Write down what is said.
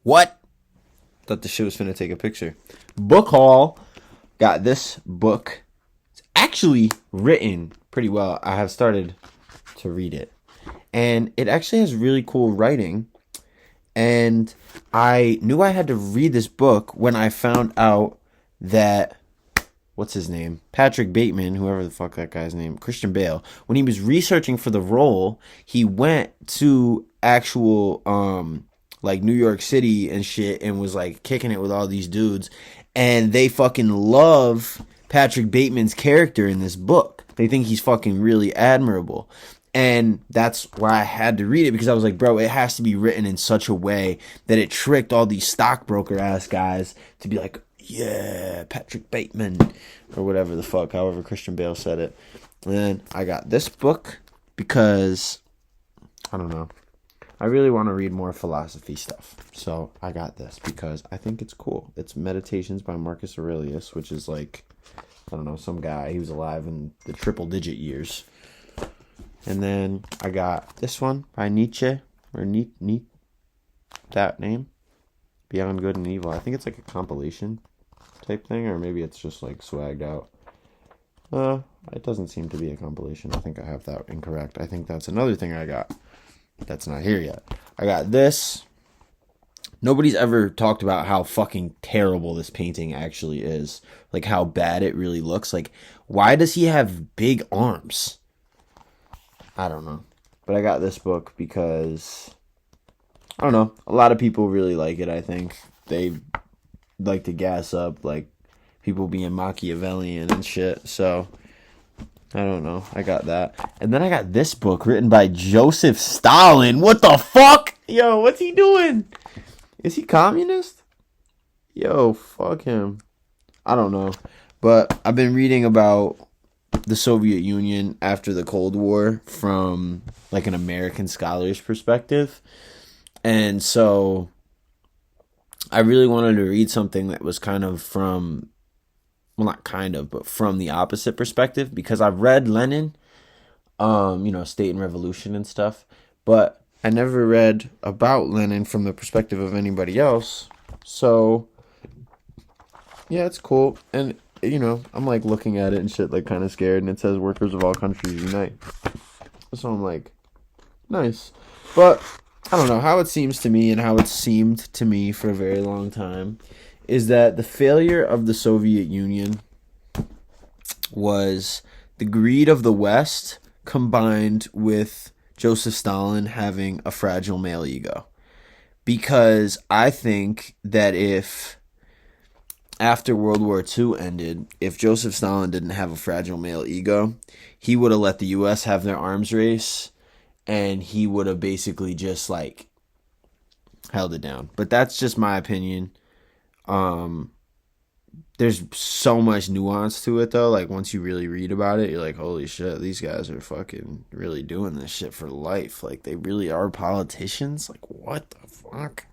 What? Thought the shit was finna take a picture. Book haul. Got this book. It's actually written pretty well. I have started to read it. And it actually has really cool writing. And I knew I had to read this book when I found out that, what's his name? Patrick Bateman, whoever the fuck that guy's name, Christian Bale. When he was researching for the role, he went to actual, like New York City and shit and was like kicking it with all these dudes. And they fucking love Patrick Bateman's character in this book. They think he's fucking really admirable. And that's why I had to read it, because I was like, bro, it has to be written in such a way that it tricked all these stockbroker ass guys to be like, yeah, Patrick Bateman, or whatever the fuck, however Christian Bale said it. And then I got this book because, I don't know, I really want to read more philosophy stuff. So I got this because I think it's cool. It's Meditations by Marcus Aurelius, which is like, I don't know, some guy. He was alive in the triple digit years. And then I got this one by Nietzsche, or that name, Beyond Good and Evil. I think it's like a compilation type thing, or maybe it's just like swagged out. It doesn't seem to be a compilation. I think I have that incorrect. I think that's another thing I got that's not here yet. I got this. Nobody's ever talked about how fucking terrible this painting actually is. Like how bad it really looks. Like, why does he have big arms? I don't know. But I got this book because, I don't know, a lot of people really like it, I think. They like to gas up, like, people being Machiavellian and shit. So, I don't know. I got that. And then I got this book written by Joseph Stalin. What the fuck? Yo, what's he doing? Is he communist? Yo, fuck him. I don't know. But I've been reading about the Soviet Union after the Cold War from like an American scholar's perspective. And so I really wanted to read something that was kind of from, well, not kind of, but from the opposite perspective, because I've read Lenin, State and Revolution and stuff, but I never read about Lenin from the perspective of anybody else. So yeah, it's cool. And I'm like looking at it and shit, like kind of scared, and it says workers of all countries unite. So I'm like, nice. But I don't know, how it seems to me, and how it seemed to me for a very long time, is that the failure of the Soviet Union was the greed of the West combined with Joseph Stalin having a fragile male ego. Because I think that if after World War II ended, if Joseph Stalin didn't have a fragile male ego, he would have let the U.S. have their arms race, and he would have basically just, like, held it down. But that's just my opinion. There's so much nuance to it, though. Like, once you really read about it, you're like, holy shit, these guys are fucking really doing this shit for life. Like, they really are politicians? Like, what the fuck?